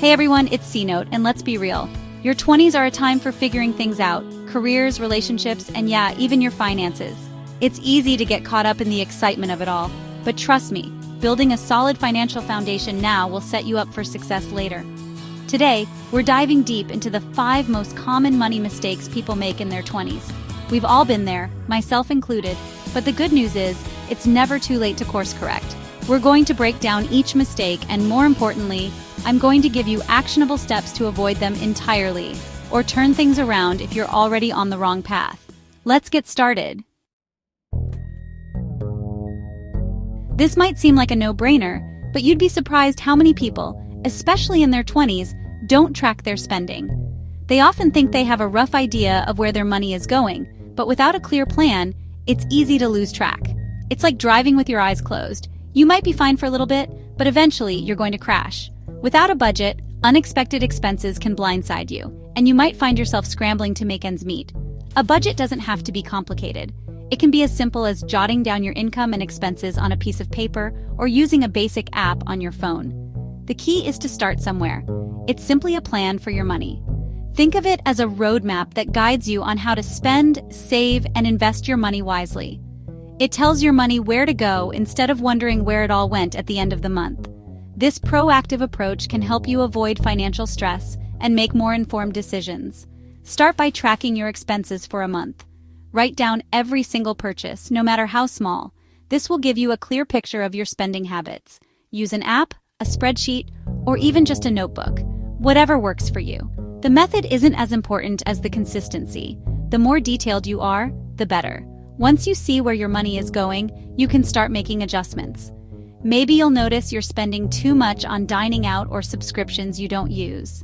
Hey everyone, it's C-Note, and let's be real. Your 20s are a time for figuring things out, careers, relationships, and yeah, even your finances. It's easy to get caught up in the excitement of it all, but trust me, building a solid financial foundation now will set you up for success later. Today, we're diving deep into the 5 most common money mistakes people make in their 20s. We've all been there, myself included, but the good news is, it's never too late to course correct. We're going to break down each mistake, and more importantly, I'm going to give you actionable steps to avoid them entirely, or turn things around if you're already on the wrong path. Let's get started. This might seem like a no-brainer, but you'd be surprised how many people, especially in their 20s, don't track their spending. They often think they have a rough idea of where their money is going, but without a clear plan, it's easy to lose track. It's like driving with your eyes closed. You might be fine for a little bit, but eventually you're going to crash. Without a budget, unexpected expenses can blindside you, and you might find yourself scrambling to make ends meet. A budget doesn't have to be complicated. It can be as simple as jotting down your income and expenses on a piece of paper or using a basic app on your phone. The key is to start somewhere. It's simply a plan for your money. Think of it as a roadmap that guides you on how to spend, save, and invest your money wisely. It tells your money where to go instead of wondering where it all went at the end of the month. This proactive approach can help you avoid financial stress and make more informed decisions. Start by tracking your expenses for a month. Write down every single purchase, no matter how small. This will give you a clear picture of your spending habits. Use an app, a spreadsheet, or even just a notebook. Whatever works for you. The method isn't as important as the consistency. The more detailed you are, the better. Once you see where your money is going, you can start making adjustments. Maybe you'll notice you're spending too much on dining out or subscriptions you don't use.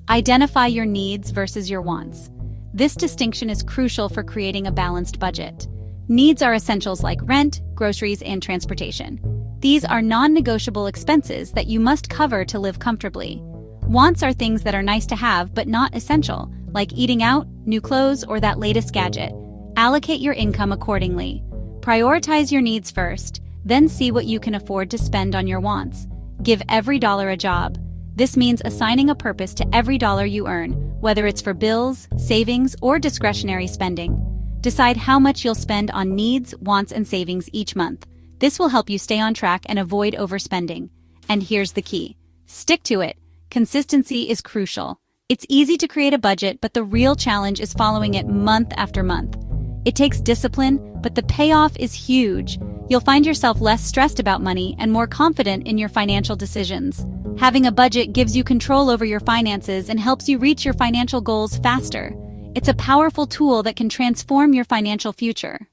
Identify your needs versus your wants. This distinction is crucial for creating a balanced budget. Needs are essentials like rent, groceries, and transportation. These are non-negotiable expenses that you must cover to live comfortably. Wants are things that are nice to have but not essential, like eating out, new clothes, or that latest gadget. Allocate your income accordingly. Prioritize your needs first, then see what you can afford to spend on your wants. Give every dollar a job. This means assigning a purpose to every dollar you earn, whether it's for bills, savings, or discretionary spending. Decide how much you'll spend on needs, wants, and savings each month. This will help you stay on track and avoid overspending. And here's the key. Stick to it. Consistency is crucial. It's easy to create a budget, but the real challenge is following it month after month. It takes discipline, but the payoff is huge. You'll find yourself less stressed about money and more confident in your financial decisions. Having a budget gives you control over your finances and helps you reach your financial goals faster. It's a powerful tool that can transform your financial future.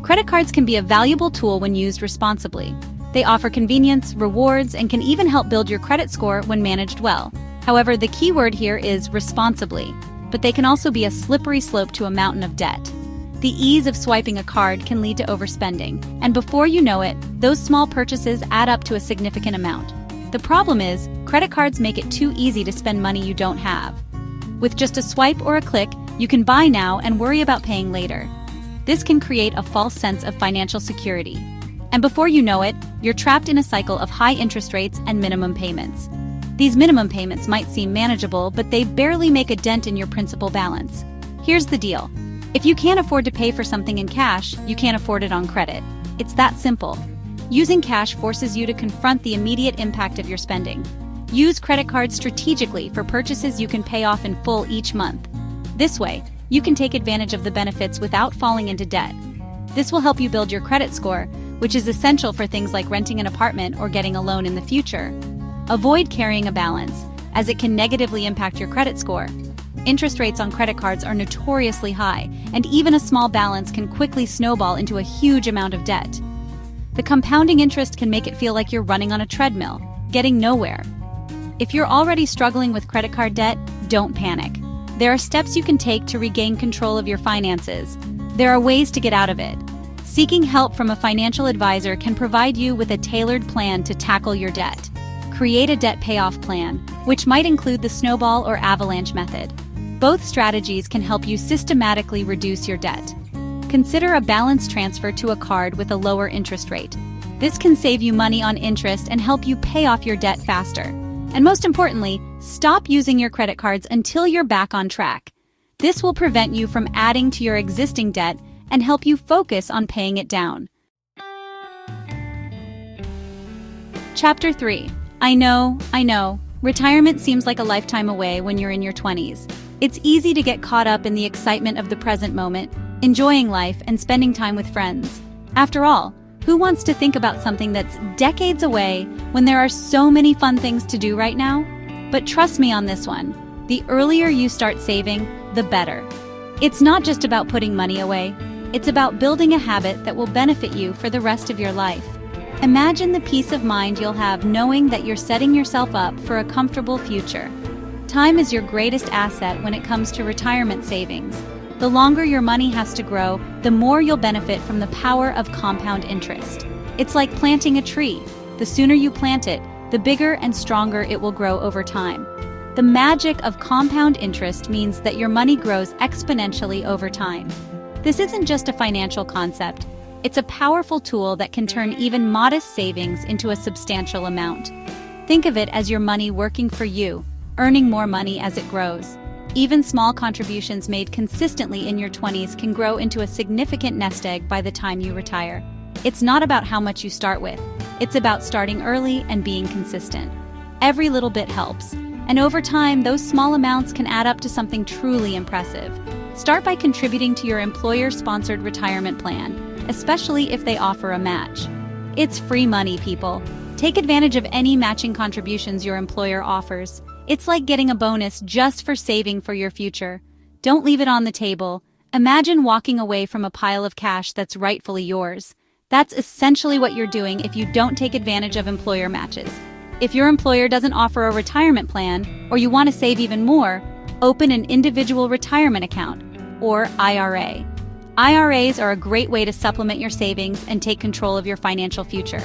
Credit cards can be a valuable tool when used responsibly. They offer convenience, rewards, and can even help build your credit score when managed well. However, the key word here is responsibly, but they can also be a slippery slope to a mountain of debt. The ease of swiping a card can lead to overspending, and before you know it, those small purchases add up to a significant amount. The problem is, credit cards make it too easy to spend money you don't have. With just a swipe or a click, you can buy now and worry about paying later. This can create a false sense of financial security. And before you know it, you're trapped in a cycle of high interest rates and minimum payments. These minimum payments might seem manageable, but they barely make a dent in your principal balance. Here's the deal. If you can't afford to pay for something in cash, you can't afford it on credit. It's that simple. Using cash forces you to confront the immediate impact of your spending. Use credit cards strategically for purchases you can pay off in full each month. This way, you can take advantage of the benefits without falling into debt. This will help you build your credit score, which is essential for things like renting an apartment or getting a loan in the future. Avoid carrying a balance, as it can negatively impact your credit score. Interest rates on credit cards are notoriously high, and even a small balance can quickly snowball into a huge amount of debt. The compounding interest can make it feel like you're running on a treadmill, getting nowhere. If you're already struggling with credit card debt, don't panic. There are steps you can take to regain control of your finances. There are ways to get out of it. Seeking help from a financial advisor can provide you with a tailored plan to tackle your debt. Create a debt payoff plan, which might include the snowball or avalanche method. Both strategies can help you systematically reduce your debt. Consider a balance transfer to a card with a lower interest rate. This can save you money on interest and help you pay off your debt faster. And most importantly, stop using your credit cards until you're back on track. This will prevent you from adding to your existing debt and help you focus on paying it down. Chapter 3. I know. Retirement seems like a lifetime away when you're in your 20s. It's easy to get caught up in the excitement of the present moment, enjoying life and spending time with friends. After all, who wants to think about something that's decades away when there are so many fun things to do right now? But trust me on this one, the earlier you start saving, the better. It's not just about putting money away, it's about building a habit that will benefit you for the rest of your life. Imagine the peace of mind you'll have knowing that you're setting yourself up for a comfortable future. Time is your greatest asset when it comes to retirement savings. The longer your money has to grow, the more you'll benefit from the power of compound interest. It's like planting a tree. The sooner you plant it, the bigger and stronger it will grow over time. The magic of compound interest means that your money grows exponentially over time. This isn't just a financial concept. It's a powerful tool that can turn even modest savings into a substantial amount. Think of it as your money working for you, earning more money as it grows. Even small contributions made consistently in your 20s can grow into a significant nest egg by the time you retire. It's not about how much you start with. It's about starting early and being consistent. Every little bit helps, and over time, those small amounts can add up to something truly impressive. Start by contributing to your employer-sponsored retirement plan, especially if they offer a match. It's free money, people. Take advantage of any matching contributions your employer offers. It's like getting a bonus just for saving for your future. Don't leave it on the table. Imagine walking away from a pile of cash that's rightfully yours. That's essentially what you're doing if you don't take advantage of employer matches. If your employer doesn't offer a retirement plan, or you want to save even more, open an individual retirement account, or IRA. IRAs are a great way to supplement your savings and take control of your financial future.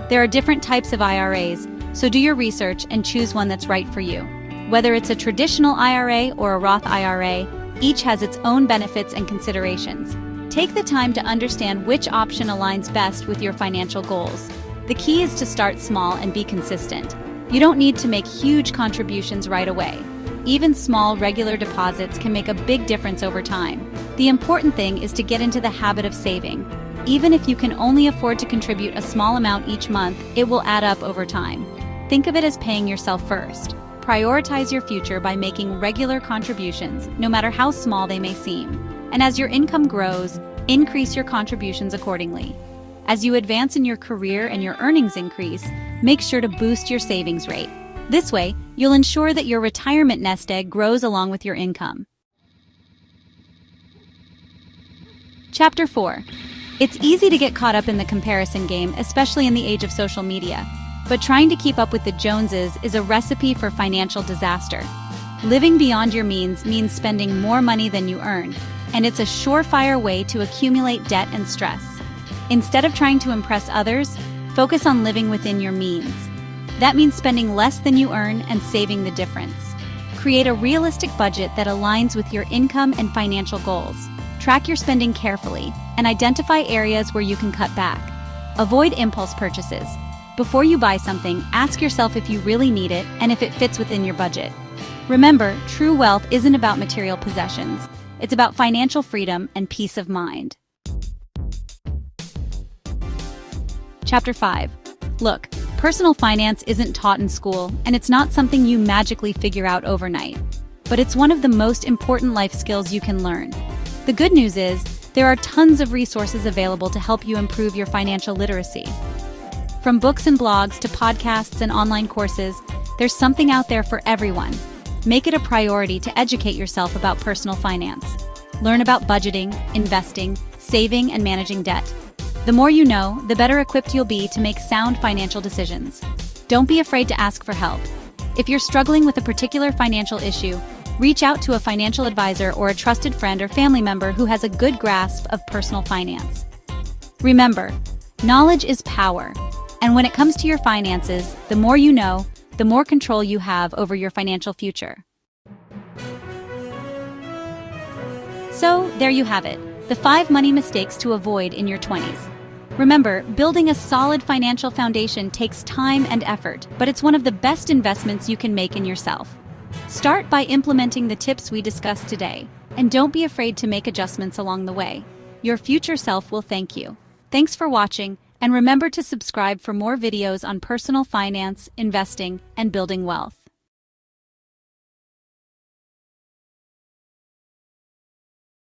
There are different types of IRAs, so do your research and choose one that's right for you. Whether it's a traditional IRA or a Roth IRA, each has its own benefits and considerations. Take the time to understand which option aligns best with your financial goals. The key is to start small and be consistent. You don't need to make huge contributions right away. Even small, regular deposits can make a big difference over time. The important thing is to get into the habit of saving. Even if you can only afford to contribute a small amount each month, it will add up over time. Think of it as paying yourself first. Prioritize your future by making regular contributions, no matter how small they may seem. And as your income grows, increase your contributions accordingly. As you advance in your career and your earnings increase, make sure to boost your savings rate. This way, you'll ensure that your retirement nest egg grows along with your income. Chapter 4. It's easy to get caught up in the comparison game, especially in the age of social media. But trying to keep up with the Joneses is a recipe for financial disaster. Living beyond your means spending more money than you earn, and it's a surefire way to accumulate debt and stress. Instead of trying to impress others, focus on living within your means. That means spending less than you earn and saving the difference. Create a realistic budget that aligns with your income and financial goals. Track your spending carefully and identify areas where you can cut back. Avoid impulse purchases. Before you buy something, ask yourself if you really need it and if it fits within your budget. Remember, true wealth isn't about material possessions. It's about financial freedom and peace of mind. Chapter 5. Look, personal finance isn't taught in school, and it's not something you magically figure out overnight. But it's one of the most important life skills you can learn. The good news is, there are tons of resources available to help you improve your financial literacy. From books and blogs to podcasts and online courses, there's something out there for everyone. Make it a priority to educate yourself about personal finance. Learn about budgeting, investing, saving, and managing debt. The more you know, the better equipped you'll be to make sound financial decisions. Don't be afraid to ask for help. If you're struggling with a particular financial issue, reach out to a financial advisor or a trusted friend or family member who has a good grasp of personal finance. Remember, knowledge is power, and when it comes to your finances, the more you know, the more control you have over your financial future. So, there you have it, the 5 money mistakes to avoid in your 20s. Remember, building a solid financial foundation takes time and effort, but it's one of the best investments you can make in yourself. Start by implementing the tips we discussed today, and don't be afraid to make adjustments along the way. Your future self will thank you. Thanks for watching, and remember to subscribe for more videos on personal finance, investing, and building wealth.